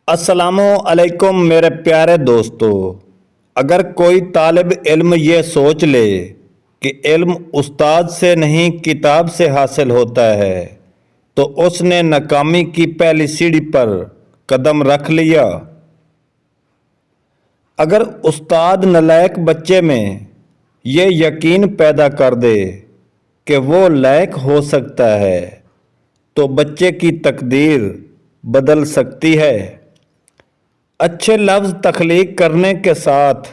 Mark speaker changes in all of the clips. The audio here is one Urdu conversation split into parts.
Speaker 1: السلام علیکم میرے پیارے دوستو۔ اگر کوئی طالب علم یہ سوچ لے کہ علم استاد سے نہیں کتاب سے حاصل ہوتا ہے تو اس نے ناکامی کی پہلی سیڑھی پر قدم رکھ لیا۔ اگر استاد نالائق بچے میں یہ یقین پیدا کر دے کہ وہ لائق ہو سکتا ہے تو بچے کی تقدیر بدل سکتی ہے۔ اچھے لفظ تخلیق کرنے کے ساتھ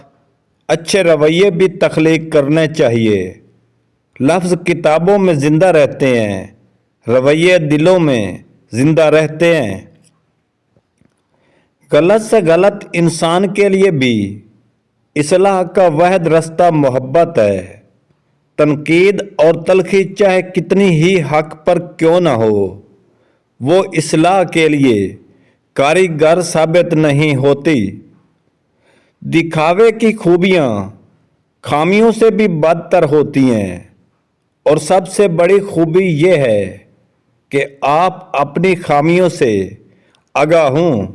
Speaker 1: اچھے رویے بھی تخلیق کرنے چاہیے۔ لفظ کتابوں میں زندہ رہتے ہیں، رویے دلوں میں زندہ رہتے ہیں۔ غلط سے غلط انسان کے لیے بھی اصلاح کا واحد راستہ محبت ہے۔ تنقید اور تلخی چاہے کتنی ہی حق پر کیوں نہ ہو، وہ اصلاح کے لیے کاریگر ثابت نہیں ہوتی۔ دکھاوے کی خوبیاں خامیوں سے بھی بدتر ہوتی ہیں، اور سب سے بڑی خوبی یہ ہے کہ آپ اپنی خامیوں سے آگاہ ہوں۔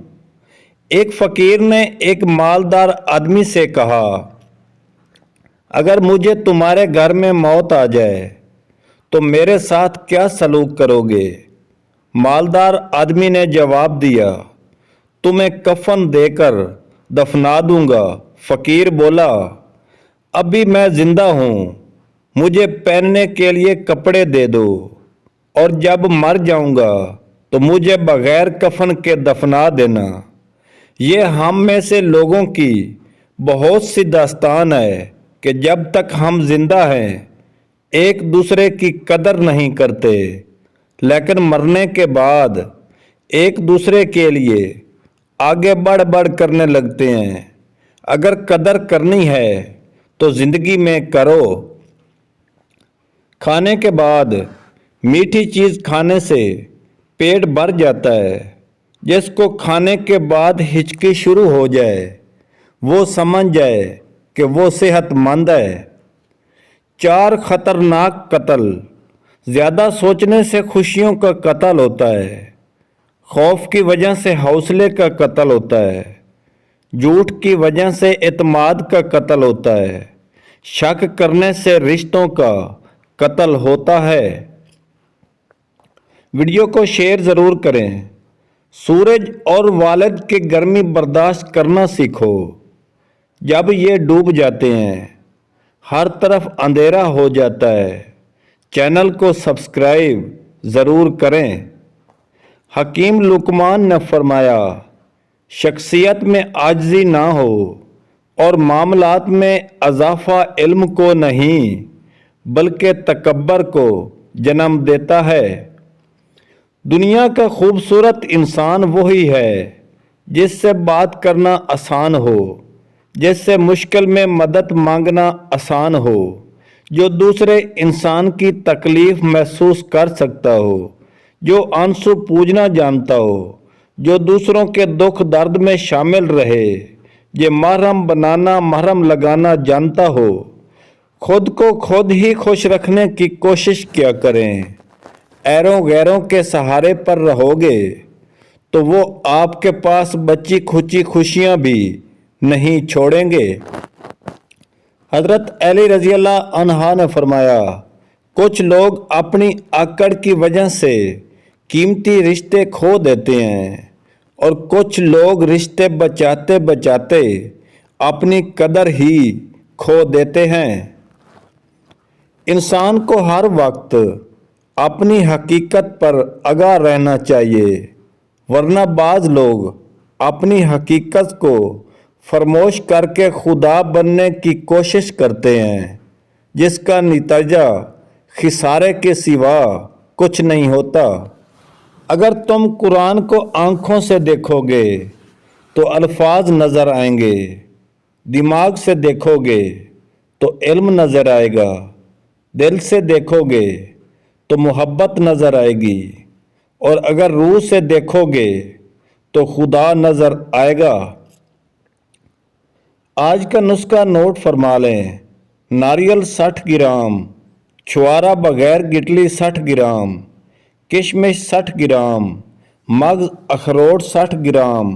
Speaker 1: ایک فقیر نے ایک مالدار آدمی سے کہا، اگر مجھے تمہارے گھر میں موت آ جائے تو میرے ساتھ کیا سلوک کرو گے؟ مالدار آدمی نے جواب دیا، تمہیں کفن دے کر دفنا دوں گا۔ فقیر بولا، ابھی میں زندہ ہوں، مجھے پہننے کے لیے کپڑے دے دو، اور جب مر جاؤں گا تو مجھے بغیر کفن کے دفنا دینا۔ یہ ہم میں سے لوگوں کی بہت سی داستان ہے کہ جب تک ہم زندہ ہیں ایک دوسرے کی قدر نہیں کرتے، لیکن مرنے کے بعد ایک دوسرے کے لیے آگے بڑھ کرنے لگتے ہیں۔ اگر قدر کرنی ہے تو زندگی میں کرو۔ کھانے کے بعد میٹھی چیز کھانے سے پیٹ بھر جاتا ہے۔ جس کو کھانے کے بعد ہچکی شروع ہو جائے وہ سمجھ جائے کہ وہ صحت مند ہے۔ 4 خطرناک قتل۔ زیادہ سوچنے سے خوشیوں کا قتل ہوتا ہے، خوف کی وجہ سے حوصلے کا قتل ہوتا ہے، جھوٹ کی وجہ سے اعتماد کا قتل ہوتا ہے، شک کرنے سے رشتوں کا قتل ہوتا ہے۔ ویڈیو کو شیئر ضرور کریں۔ سورج اور والد کی گرمی برداشت کرنا سیکھو۔ جب یہ ڈوب جاتے ہیں ہر طرف اندھیرا ہو جاتا ہے۔ چینل کو سبسکرائب ضرور کریں۔ حکیم لقمان نے فرمایا، شخصیت میں عاجزی نہ ہو اور معاملات میں اضافہ علم کو نہیں بلکہ تکبر کو جنم دیتا ہے۔ دنیا کا خوبصورت انسان وہی ہے جس سے بات کرنا آسان ہو، جس سے مشکل میں مدد مانگنا آسان ہو، جو دوسرے انسان کی تکلیف محسوس کر سکتا ہو، جو آنسو پوجنا جانتا ہو، جو دوسروں کے دکھ درد میں شامل رہے، جو محرم بنانا محرم لگانا جانتا ہو۔ خود کو خود ہی خوش رکھنے کی کوشش کیا کریں۔ ایروں غیروں کے سہارے پر رہو گے تو وہ آپ کے پاس بچی کھچی خوشیاں بھی نہیں چھوڑیں گے۔ حضرت علی رضی اللہ عنہ نے فرمایا، کچھ لوگ اپنی آکڑ کی وجہ سے قیمتی رشتے کھو دیتے ہیں، اور کچھ لوگ رشتے بچاتے بچاتے اپنی قدر ہی کھو دیتے ہیں۔ انسان کو ہر وقت اپنی حقیقت پر آگاہ رہنا چاہیے، ورنہ بعض لوگ اپنی حقیقت کو فراموش کر کے خدا بننے کی کوشش کرتے ہیں، جس کا نتیجہ خسارے کے سوا کچھ نہیں ہوتا۔ اگر تم قرآن کو آنکھوں سے دیکھو گے تو الفاظ نظر آئیں گے، دماغ سے دیکھو گے تو علم نظر آئے گا، دل سے دیکھو گے تو محبت نظر آئے گی، اور اگر روح سے دیکھو گے تو خدا نظر آئے گا۔ آج کا نسخہ نوٹ فرما لیں۔ ناریل 60 گرام، چھوارا بغیر گٹلی 60 گرام، کشمش 60 گرام، مغز اخروٹ 60 گرام،